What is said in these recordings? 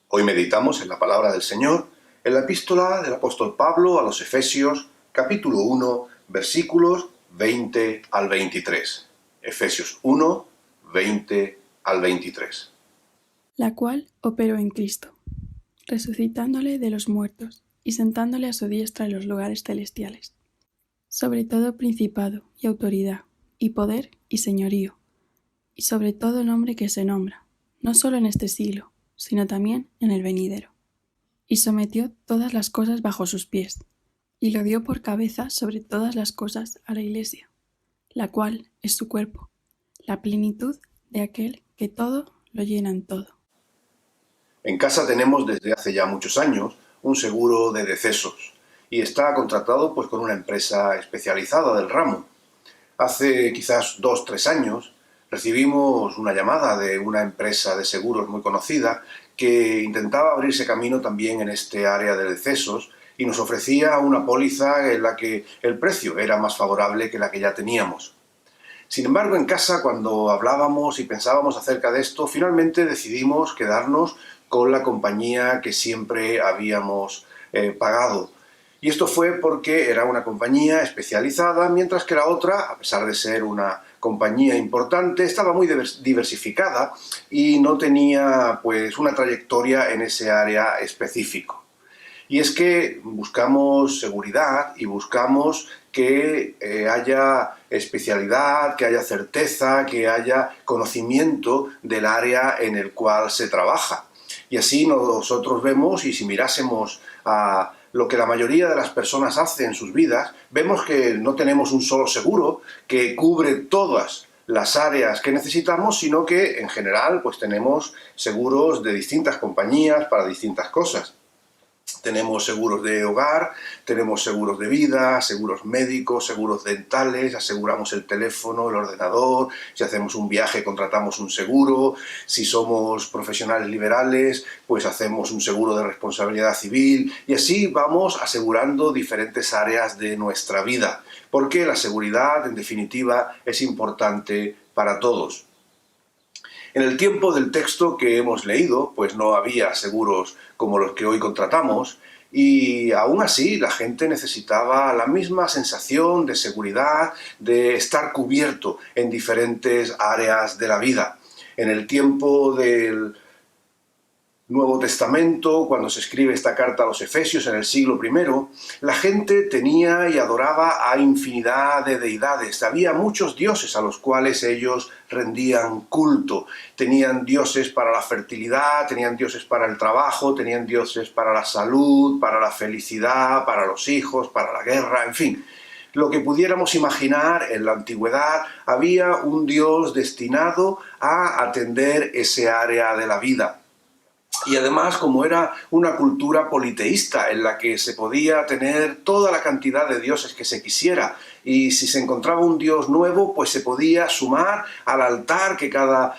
Hoy meditamos en la palabra del Señor, en la epístola del apóstol Pablo a los Efesios, capítulo 1, versículos 20 al 23. Efesios 1, 20 al 23. La cual operó en Cristo, resucitándole de los muertos y sentándole a su diestra en los lugares celestiales, sobre todo principado y autoridad, y poder y señorío, y sobre todo nombre que se nombra, no solo en este siglo, sino también en el venidero. Y sometió todas las cosas bajo sus pies, y lo dio por cabeza sobre todas las cosas a la Iglesia, la cual es su cuerpo, la plenitud de aquel que todo lo llena en todo. En casa tenemos desde hace ya muchos años un seguro de decesos y está contratado con una empresa especializada del ramo. Hace quizás 2 o 3 años recibimos una llamada de una empresa de seguros muy conocida que intentaba abrirse camino también en este área de decesos y nos ofrecía una póliza en la que el precio era más favorable que la que ya teníamos. Sin embargo, en casa, cuando hablábamos y pensábamos acerca de esto, finalmente decidimos quedarnos con la compañía que siempre habíamos pagado. Y esto fue porque era una compañía especializada, mientras que la otra, a pesar de ser una compañía importante, estaba muy diversificada y no tenía una trayectoria en ese área específico. Y es que buscamos seguridad y buscamos que haya especialidad, que haya certeza, que haya conocimiento del área en el cual se trabaja. Y así nosotros vemos, y si mirásemos a lo que la mayoría de las personas hace en sus vidas, vemos que no tenemos un solo seguro que cubre todas las áreas que necesitamos, sino que en general tenemos seguros de distintas compañías para distintas cosas. Tenemos seguros de hogar, tenemos seguros de vida, seguros médicos, seguros dentales, aseguramos el teléfono, el ordenador, si hacemos un viaje contratamos un seguro, si somos profesionales liberales hacemos un seguro de responsabilidad civil y así vamos asegurando diferentes áreas de nuestra vida, porque la seguridad en definitiva es importante para todos. En el tiempo del texto que hemos leído, no había seguros como los que hoy contratamos y aún así la gente necesitaba la misma sensación de seguridad, de estar cubierto en diferentes áreas de la vida. En el tiempo del Nuevo Testamento, cuando se escribe esta carta a los Efesios en el siglo I, la gente tenía y adoraba a infinidad de deidades. Había muchos dioses a los cuales ellos rendían culto. Tenían dioses para la fertilidad, tenían dioses para el trabajo, tenían dioses para la salud, para la felicidad, para los hijos, para la guerra, en fin. Lo que pudiéramos imaginar en la antigüedad, había un dios destinado a atender ese área de la vida. Y además, como era una cultura politeísta en la que se podía tener toda la cantidad de dioses que se quisiera, y si se encontraba un dios nuevo, se podía sumar al altar que cada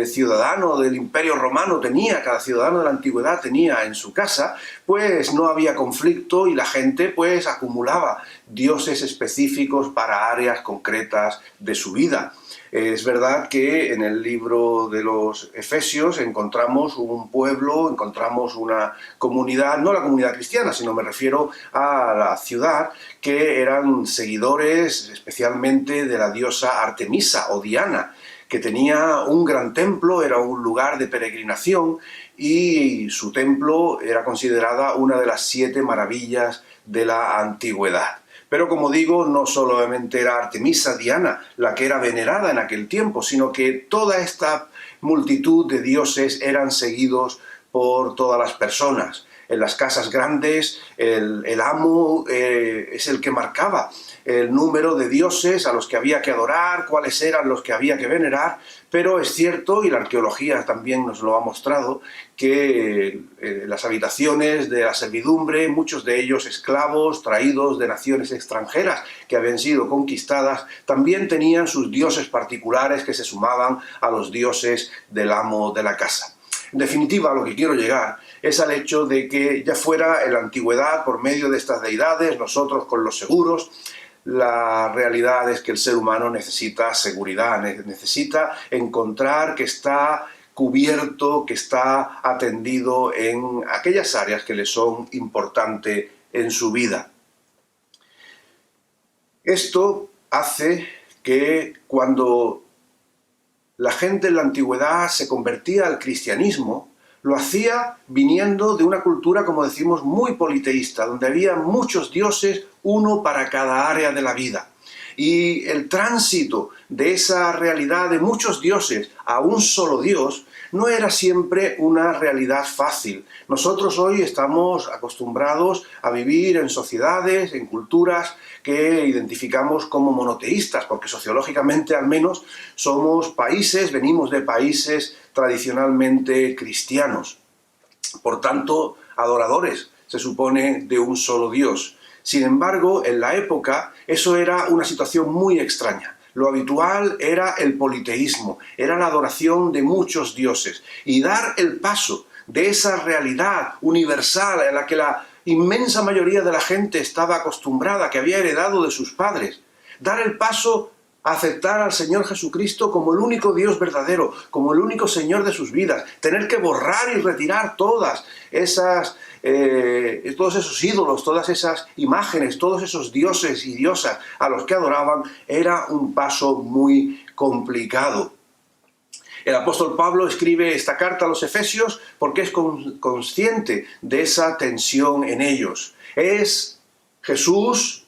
ciudadano del Imperio Romano tenía, cada ciudadano de la antigüedad tenía en su casa, no había conflicto y la gente acumulaba dioses específicos para áreas concretas de su vida. Es verdad que en el libro de los Efesios encontramos un pueblo, encontramos una comunidad, no la comunidad cristiana, sino me refiero a la ciudad, que eran seguidores especialmente de la diosa Artemisa o Diana, que tenía un gran templo, era un lugar de peregrinación y su templo era considerada una de las 7 maravillas de la antigüedad. Pero como digo, no solamente era Artemisa, Diana, la que era venerada en aquel tiempo, sino que toda esta multitud de dioses eran seguidos por todas las personas. En las casas grandes, el amo es el que marcaba el número de dioses a los que había que adorar, cuáles eran los que había que venerar, pero es cierto, y la arqueología también nos lo ha mostrado, que las habitaciones de la servidumbre, muchos de ellos esclavos traídos de naciones extranjeras que habían sido conquistadas, también tenían sus dioses particulares que se sumaban a los dioses del amo de la casa. En definitiva, a lo que quiero llegar es al hecho de que ya fuera en la antigüedad, por medio de estas deidades, nosotros con los seguros, la realidad es que el ser humano necesita seguridad, necesita encontrar que está cubierto, que está atendido en aquellas áreas que le son importantes en su vida. Esto hace que cuando la gente en la antigüedad se convertía al cristianismo, lo hacía viniendo de una cultura, como decimos, muy politeísta, donde había muchos dioses, uno para cada área de la vida. Y el tránsito de esa realidad de muchos dioses a un solo Dios no era siempre una realidad fácil. Nosotros hoy estamos acostumbrados a vivir en sociedades, en culturas que identificamos como monoteístas, porque sociológicamente al menos venimos de países tradicionalmente cristianos. Por tanto, adoradores, se supone, de un solo Dios. Sin embargo, en la época eso era una situación muy extraña. Lo habitual era el politeísmo, era la adoración de muchos dioses. Y dar el paso de esa realidad universal en la que la inmensa mayoría de la gente estaba acostumbrada, que había heredado de sus padres, dar el paso a aceptar al Señor Jesucristo como el único Dios verdadero, como el único Señor de sus vidas, tener que borrar y retirar todos esos ídolos, todas esas imágenes, todos esos dioses y diosas a los que adoraban, era un paso muy complicado. El apóstol Pablo escribe esta carta a los Efesios porque es consciente de esa tensión en ellos. ¿Es Jesús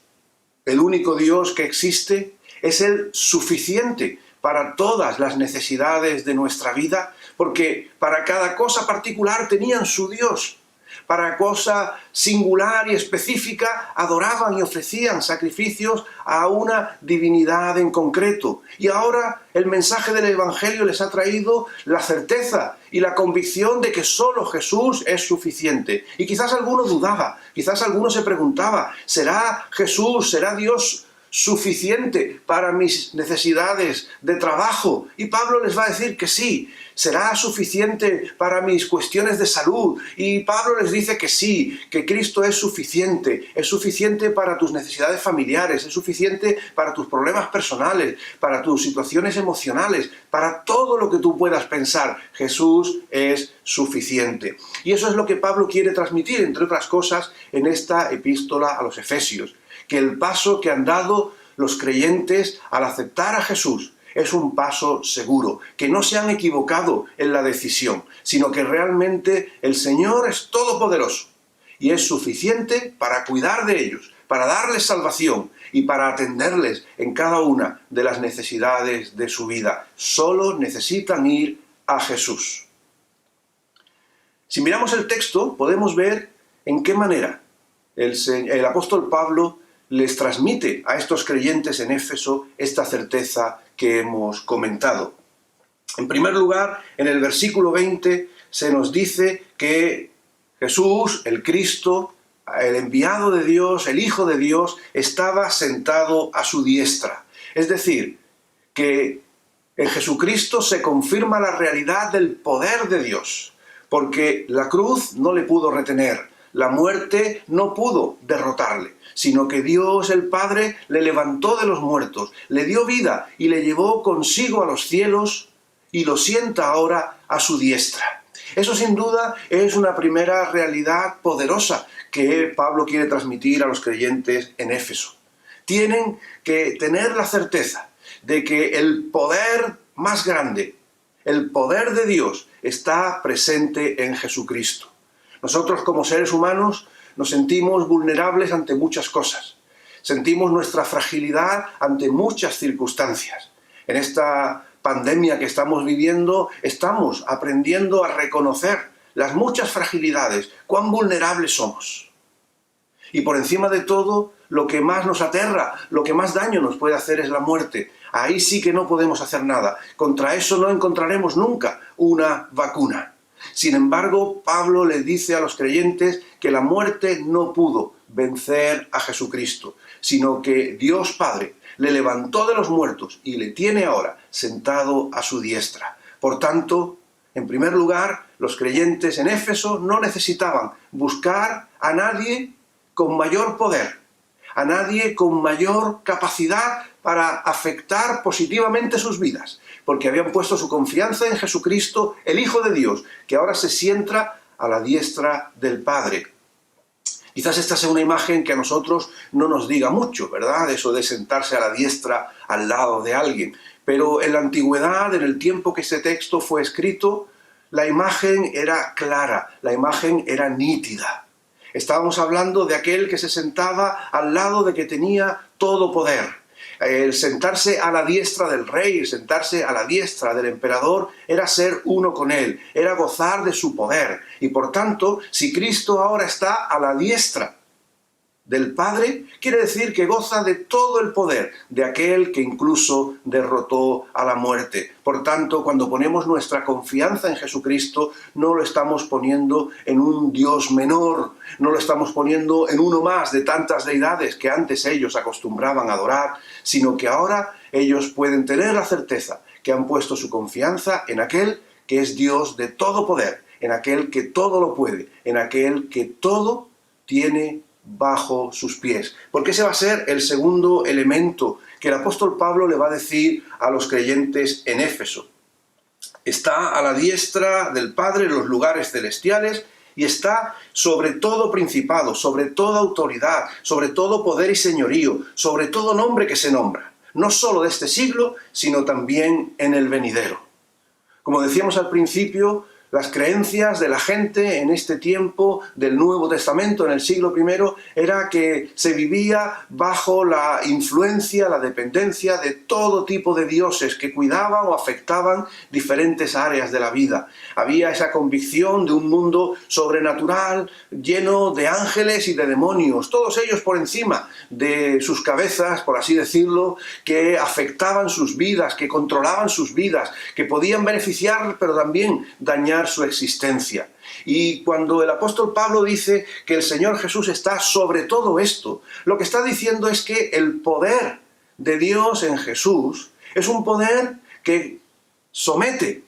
el único Dios que existe? ¿Es Él suficiente para todas las necesidades de nuestra vida? Porque para cada cosa particular tenían su Dios. Para cosa singular y específica adoraban y ofrecían sacrificios a una divinidad en concreto. Y ahora el mensaje del Evangelio les ha traído la certeza y la convicción de que solo Jesús es suficiente. Y quizás alguno dudaba, quizás alguno se preguntaba, ¿será Jesús, será Dios suficiente para mis necesidades de trabajo? Y Pablo les va a decir que sí. ¿Será suficiente para mis cuestiones de salud? Y Pablo les dice que sí, que Cristo es suficiente para tus necesidades familiares, es suficiente para tus problemas personales, para tus situaciones emocionales, para todo lo que tú puedas pensar. Jesús es suficiente. Y eso es lo que Pablo quiere transmitir, entre otras cosas, en esta epístola a los Efesios, que el paso que han dado los creyentes al aceptar a Jesús es un paso seguro, que no se han equivocado en la decisión, sino que realmente el Señor es todopoderoso y es suficiente para cuidar de ellos, para darles salvación y para atenderles en cada una de las necesidades de su vida. Solo necesitan ir a Jesús. Si miramos el texto, podemos ver en qué manera el apóstol Pablo les transmite a estos creyentes en Éfeso esta certeza que hemos comentado. En primer lugar, en el versículo 20 se nos dice que Jesús, el Cristo, el enviado de Dios, el Hijo de Dios, estaba sentado a su diestra. Es decir, que en Jesucristo se confirma la realidad del poder de Dios, porque la cruz no le pudo retener, la muerte no pudo derrotarle, sino que Dios el Padre le levantó de los muertos, le dio vida y le llevó consigo a los cielos y lo sienta ahora a su diestra. Eso sin duda es una primera realidad poderosa que Pablo quiere transmitir a los creyentes en Éfeso. Tienen que tener la certeza de que el poder más grande, el poder de Dios, está presente en Jesucristo. Nosotros como seres humanos nos sentimos vulnerables ante muchas cosas. Sentimos nuestra fragilidad ante muchas circunstancias. En esta pandemia que estamos viviendo, estamos aprendiendo a reconocer las muchas fragilidades, cuán vulnerables somos. Y por encima de todo, lo que más nos aterra, lo que más daño nos puede hacer es la muerte. Ahí sí que no podemos hacer nada. Contra eso no encontraremos nunca una vacuna. Sin embargo, Pablo les dice a los creyentes que la muerte no pudo vencer a Jesucristo, sino que Dios Padre le levantó de los muertos y le tiene ahora sentado a su diestra. Por tanto, en primer lugar, los creyentes en Éfeso no necesitaban buscar a nadie con mayor poder, a nadie con mayor capacidad para afectar positivamente sus vidas, porque habían puesto su confianza en Jesucristo, el Hijo de Dios, que ahora se sienta a la diestra del Padre. Quizás esta sea una imagen que a nosotros no nos diga mucho, ¿verdad? Eso de sentarse a la diestra al lado de alguien. Pero en la antigüedad, en el tiempo que este texto fue escrito, la imagen era clara, la imagen era nítida. Estábamos hablando de aquel que se sentaba al lado de que tenía todo poder. El sentarse a la diestra del rey, el sentarse a la diestra del emperador, era ser uno con él, era gozar de su poder. Y por tanto, si Cristo ahora está a la diestra del Padre, quiere decir que goza de todo el poder de aquel que incluso derrotó a la muerte. Por tanto, cuando ponemos nuestra confianza en Jesucristo, no lo estamos poniendo en un Dios menor, no lo estamos poniendo en uno más de tantas deidades que antes ellos acostumbraban a adorar, sino que ahora ellos pueden tener la certeza que han puesto su confianza en aquel que es Dios de todo poder, en aquel que todo lo puede, en aquel que todo tiene bajo sus pies. Porque ese va a ser el segundo elemento que el apóstol Pablo le va a decir a los creyentes en Éfeso. Está a la diestra del Padre en los lugares celestiales y está sobre todo principado, sobre toda autoridad, sobre todo poder y señorío, sobre todo nombre que se nombra, no solo de este siglo, sino también en el venidero. Como decíamos al principio, las creencias de la gente en este tiempo del Nuevo Testamento, en el siglo I, era que se vivía bajo la influencia, la dependencia de todo tipo de dioses que cuidaban o afectaban diferentes áreas de la vida. Había esa convicción de un mundo sobrenatural, lleno de ángeles y de demonios, todos ellos por encima de sus cabezas, por así decirlo, que afectaban sus vidas, que controlaban sus vidas, que podían beneficiar, pero también dañar su existencia. Y cuando el apóstol Pablo dice que el Señor Jesús está sobre todo esto, lo que está diciendo es que el poder de Dios en Jesús es un poder que somete,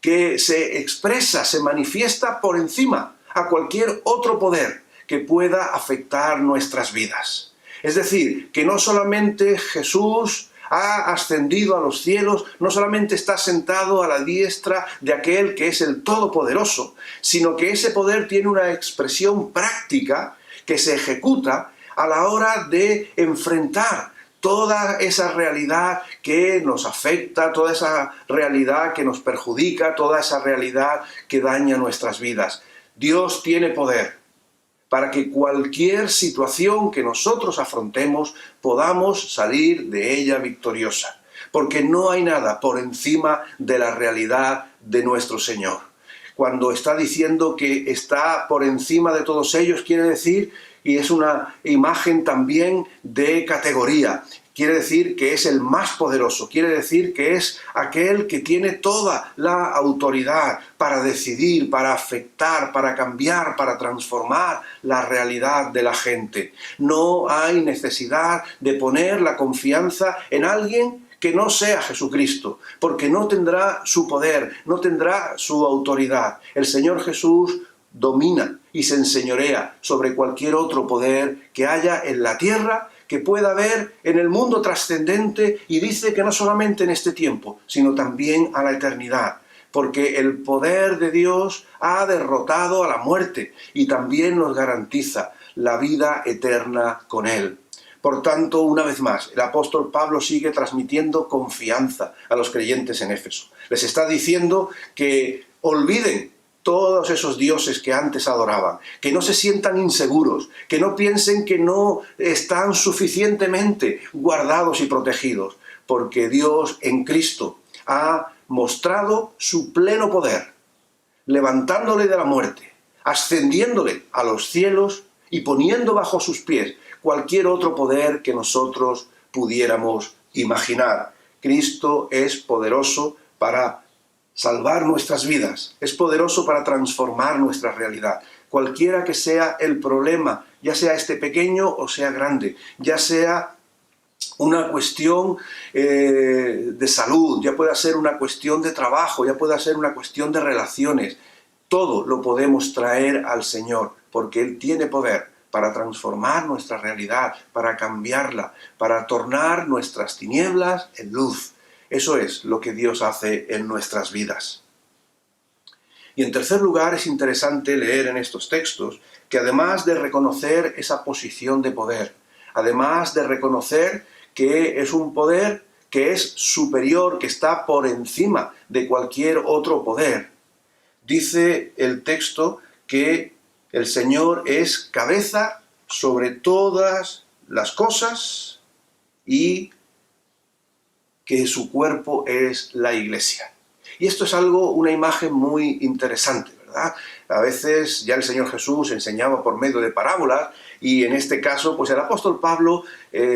que se expresa, se manifiesta por encima a cualquier otro poder que pueda afectar nuestras vidas. Es decir, que no solamente Jesús ha ascendido a los cielos, no solamente está sentado a la diestra de aquel que es el Todopoderoso, sino que ese poder tiene una expresión práctica que se ejecuta a la hora de enfrentar toda esa realidad que nos afecta, toda esa realidad que nos perjudica, toda esa realidad que daña nuestras vidas. Dios tiene poder para que cualquier situación que nosotros afrontemos podamos salir de ella victoriosa, porque no hay nada por encima de la realidad de nuestro Señor. Cuando está diciendo que está por encima de todos ellos, quiere decir, y es una imagen también de categoría, quiere decir que es el más poderoso, quiere decir que es aquel que tiene toda la autoridad para decidir, para afectar, para cambiar, para transformar la realidad de la gente. No hay necesidad de poner la confianza en alguien que no sea Jesucristo, porque no tendrá su poder, no tendrá su autoridad. El Señor Jesús domina y se enseñorea sobre cualquier otro poder que haya en la tierra, que pueda haber en el mundo trascendente, y dice que no solamente en este tiempo, sino también a la eternidad, porque el poder de Dios ha derrotado a la muerte y también nos garantiza la vida eterna con Él. Por tanto, una vez más, el apóstol Pablo sigue transmitiendo confianza a los creyentes en Éfeso. Les está diciendo que olviden todos esos dioses que antes adoraban, que no se sientan inseguros, que no piensen que no están suficientemente guardados y protegidos, porque Dios en Cristo ha mostrado su pleno poder, levantándole de la muerte, ascendiéndole a los cielos y poniendo bajo sus pies cualquier otro poder que nosotros pudiéramos imaginar. Cristo es poderoso para salvar nuestras vidas, es poderoso para transformar nuestra realidad. Cualquiera que sea el problema, ya sea este pequeño o sea grande, ya sea una cuestión de salud, ya pueda ser una cuestión de trabajo, ya pueda ser una cuestión de relaciones, todo lo podemos traer al Señor, porque Él tiene poder para transformar nuestra realidad, para cambiarla, para tornar nuestras tinieblas en luz. Eso es lo que Dios hace en nuestras vidas. Y en tercer lugar, es interesante leer en estos textos que además de reconocer esa posición de poder, además de reconocer que es un poder que es superior, que está por encima de cualquier otro poder, dice el texto que el Señor es cabeza sobre todas las cosas y que su cuerpo es la Iglesia. Y esto es una imagen muy interesante, ¿verdad? A veces ya el Señor Jesús enseñaba por medio de parábolas y en este caso pues el apóstol Pablo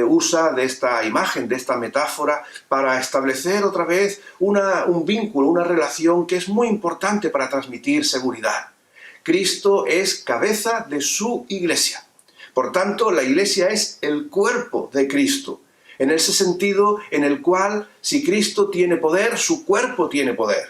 usa de esta imagen, de esta metáfora para establecer otra vez un vínculo, una relación que es muy importante para transmitir seguridad. Cristo es cabeza de su Iglesia. Por tanto, la Iglesia es el cuerpo de Cristo. En ese sentido en el cual si Cristo tiene poder, su cuerpo tiene poder.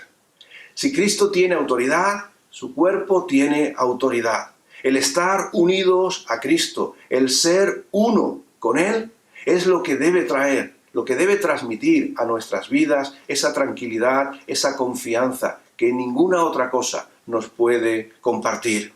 Si Cristo tiene autoridad, su cuerpo tiene autoridad. El estar unidos a Cristo, el ser uno con Él, es lo que debe traer, lo que debe transmitir a nuestras vidas esa tranquilidad, esa confianza que ninguna otra cosa nos puede compartir.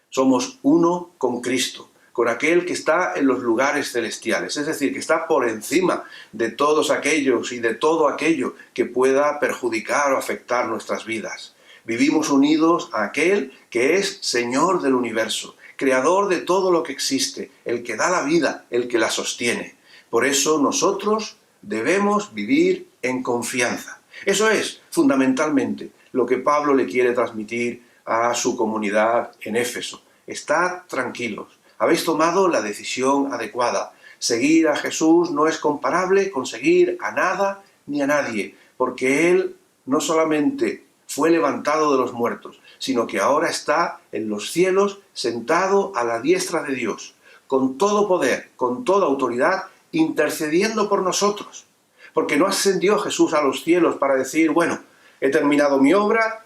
Somos uno con Cristo, con aquel que está en los lugares celestiales, es decir, que está por encima de todos aquellos y de todo aquello que pueda perjudicar o afectar nuestras vidas. Vivimos unidos a aquel que es Señor del universo, creador de todo lo que existe, el que da la vida, el que la sostiene. Por eso nosotros debemos vivir en confianza. Eso es, fundamentalmente, lo que Pablo le quiere transmitir a su comunidad en Éfeso. Estad tranquilos. Habéis tomado la decisión adecuada. Seguir a Jesús no es comparable con seguir a nada ni a nadie, porque Él no solamente fue levantado de los muertos, sino que ahora está en los cielos, sentado a la diestra de Dios, con todo poder, con toda autoridad, intercediendo por nosotros. Porque no ascendió Jesús a los cielos para decir, bueno, he terminado mi obra,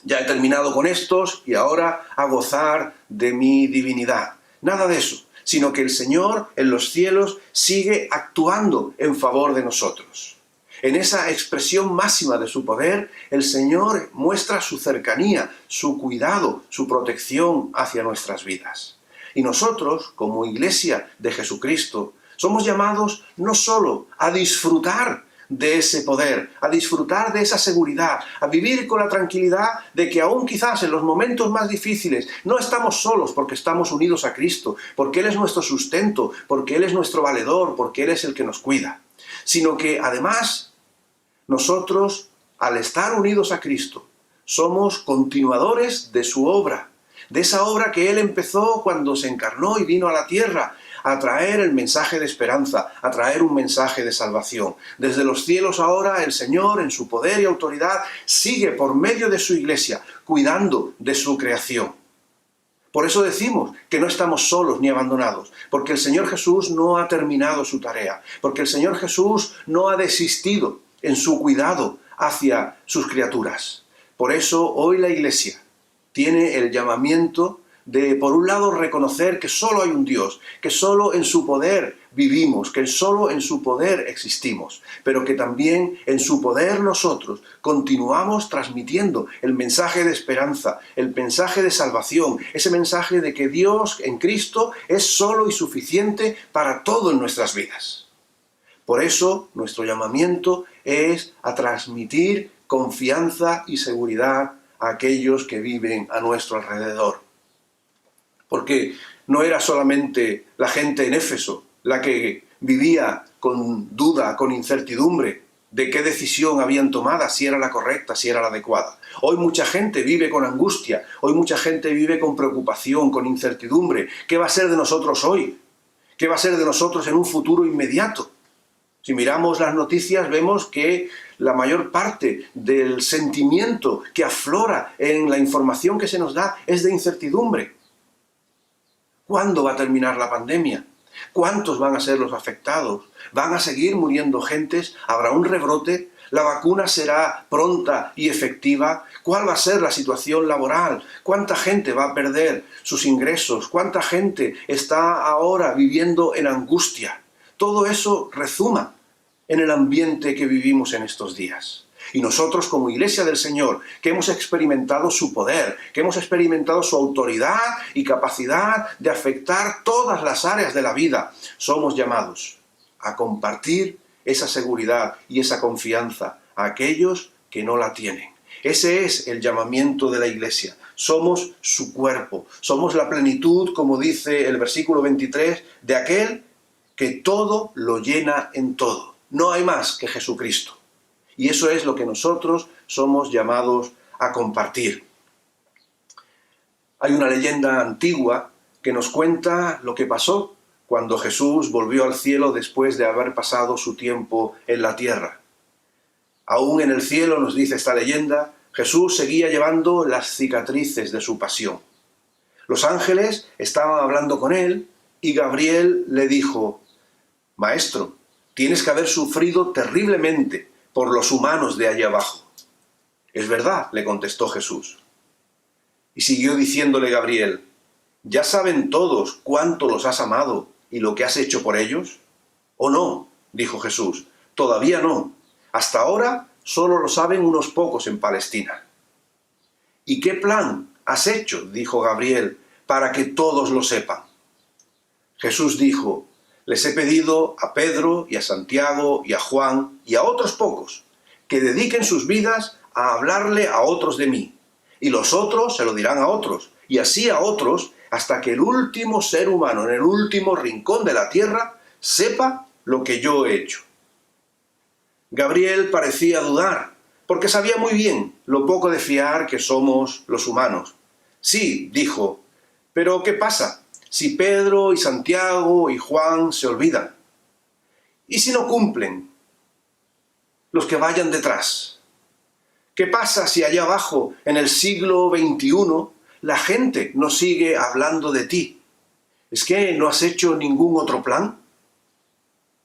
ya he terminado con estos y ahora a gozar de mi divinidad. Nada de eso, sino que el Señor en los cielos sigue actuando en favor de nosotros. En esa expresión máxima de su poder, el Señor muestra su cercanía, su cuidado, su protección hacia nuestras vidas. Y nosotros, como Iglesia de Jesucristo, somos llamados no solo a disfrutar de ese poder, a disfrutar de esa seguridad, a vivir con la tranquilidad de que aún quizás en los momentos más difíciles no estamos solos porque estamos unidos a Cristo, porque Él es nuestro sustento, porque Él es nuestro valedor, porque Él es el que nos cuida, sino que además nosotros, al estar unidos a Cristo, somos continuadores de su obra, de esa obra que Él empezó cuando se encarnó y vino a la tierra, a traer el mensaje de esperanza, a traer un mensaje de salvación. Desde los cielos ahora el Señor, en su poder y autoridad, sigue por medio de su Iglesia, cuidando de su creación. Por eso decimos que no estamos solos ni abandonados, porque el Señor Jesús no ha terminado su tarea, porque el Señor Jesús no ha desistido en su cuidado hacia sus criaturas. Por eso hoy la Iglesia tiene el llamamiento de, por un lado, reconocer que solo hay un Dios, que solo en su poder vivimos, que solo en su poder existimos, pero que también en su poder nosotros continuamos transmitiendo el mensaje de esperanza, el mensaje de salvación, ese mensaje de que Dios en Cristo es solo y suficiente para todo en nuestras vidas. Por eso, nuestro llamamiento es a transmitir confianza y seguridad a aquellos que viven a nuestro alrededor. Porque no era solamente la gente en Éfeso la que vivía con duda, con incertidumbre de qué decisión habían tomado, si era la correcta, si era la adecuada. Hoy mucha gente vive con angustia, hoy mucha gente vive con preocupación, con incertidumbre. ¿Qué va a ser de nosotros hoy? ¿Qué va a ser de nosotros en un futuro inmediato? Si miramos las noticias vemos que la mayor parte del sentimiento que aflora en la información que se nos da es de incertidumbre. ¿Cuándo va a terminar la pandemia? ¿Cuántos van a ser los afectados? ¿Van a seguir muriendo gentes? ¿Habrá un rebrote? ¿La vacuna será pronta y efectiva? ¿Cuál va a ser la situación laboral? ¿Cuánta gente va a perder sus ingresos? ¿Cuánta gente está ahora viviendo en angustia? Todo eso rezuma en el ambiente que vivimos en estos días. Y nosotros como Iglesia del Señor, que hemos experimentado su poder, que hemos experimentado su autoridad y capacidad de afectar todas las áreas de la vida, somos llamados a compartir esa seguridad y esa confianza a aquellos que no la tienen. Ese es el llamamiento de la Iglesia. Somos su cuerpo, somos la plenitud, como dice el versículo 23, de aquel que todo lo llena en todo. No hay más que Jesucristo. Y eso es lo que nosotros somos llamados a compartir. Hay una leyenda antigua que nos cuenta lo que pasó cuando Jesús volvió al cielo después de haber pasado su tiempo en la tierra. Aún en el cielo, nos dice esta leyenda, Jesús seguía llevando las cicatrices de su pasión. Los ángeles estaban hablando con él y Gabriel le dijo: «Maestro, tienes que haber sufrido terriblemente por los humanos de allá abajo». «Es verdad», le contestó Jesús. Y siguió diciéndole Gabriel: «¿Ya saben todos cuánto los has amado y lo que has hecho por ellos?» «¿O no?», dijo Jesús, «todavía no. Hasta ahora solo lo saben unos pocos en Palestina». «¿Y qué plan has hecho?», dijo Gabriel, «para que todos lo sepan». Jesús dijo: «Les he pedido a Pedro y a Santiago y a Juan y a otros pocos que dediquen sus vidas a hablarle a otros de mí, y los otros se lo dirán a otros, y así a otros, hasta que el último ser humano en el último rincón de la tierra sepa lo que yo he hecho». Gabriel parecía dudar, porque sabía muy bien lo poco de fiar que somos los humanos. «Sí», dijo, «pero ¿qué pasa si Pedro y Santiago y Juan se olvidan? ¿Y si no cumplen los que vayan detrás? ¿Qué pasa si allá abajo, en el siglo XXI, la gente no sigue hablando de ti? ¿Es que no has hecho ningún otro plan?».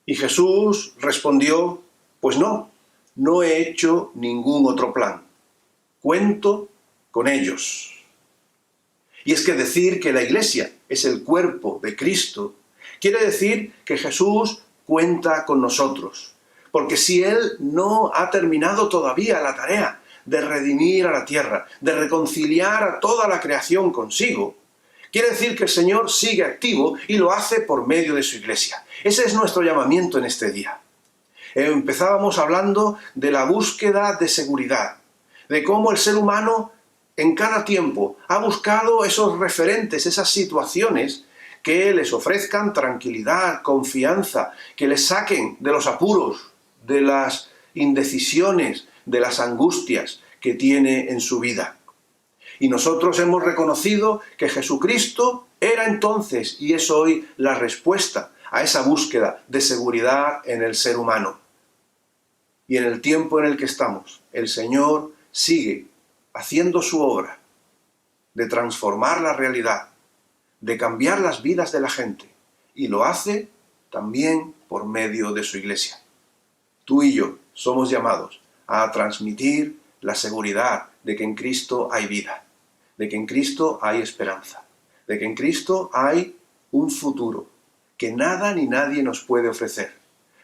Y Jesús respondió: «Pues no he hecho ningún otro plan. Cuento con ellos». Y es que decir que la Iglesia es el cuerpo de Cristo quiere decir que Jesús cuenta con nosotros. Porque si Él no ha terminado todavía la tarea de redimir a la tierra, de reconciliar a toda la creación consigo, quiere decir que el Señor sigue activo y lo hace por medio de su Iglesia. Ese es nuestro llamamiento en este día. Empezábamos hablando de la búsqueda de seguridad, de cómo el ser humano en cada tiempo ha buscado esos referentes, esas situaciones que les ofrezcan tranquilidad, confianza, que les saquen de los apuros, de las indecisiones, de las angustias que tiene en su vida. Y nosotros hemos reconocido que Jesucristo era entonces y es hoy la respuesta a esa búsqueda de seguridad en el ser humano. Y en el tiempo en el que estamos, el Señor sigue haciendo su obra de transformar la realidad, de cambiar las vidas de la gente, y lo hace también por medio de su Iglesia. Tú y yo somos llamados a transmitir la seguridad de que en Cristo hay vida, de que en Cristo hay esperanza, de que en Cristo hay un futuro que nada ni nadie nos puede ofrecer,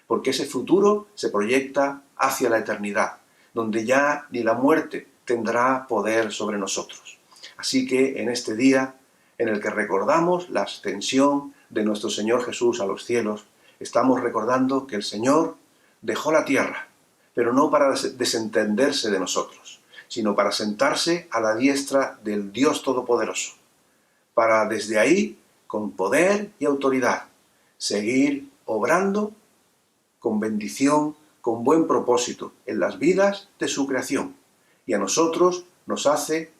porque ese futuro se proyecta hacia la eternidad, donde ya ni la muerte tendrá poder sobre nosotros. Así que en este día en el que recordamos la ascensión de nuestro Señor Jesús a los cielos, estamos recordando que el Señor dejó la tierra, pero no para desentenderse de nosotros, sino para sentarse a la diestra del Dios Todopoderoso, para desde ahí, con poder y autoridad, seguir obrando con bendición, con buen propósito en las vidas de su creación. Y a nosotros nos hace,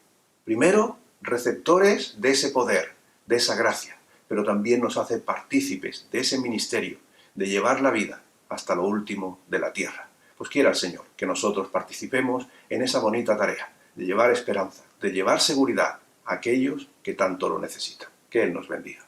primero, receptores de ese poder, de esa gracia, pero también nos hace partícipes de ese ministerio, de llevar la vida hasta lo último de la tierra. Pues quiera el Señor que nosotros participemos en esa bonita tarea, de llevar esperanza, de llevar seguridad a aquellos que tanto lo necesitan. Que Él nos bendiga.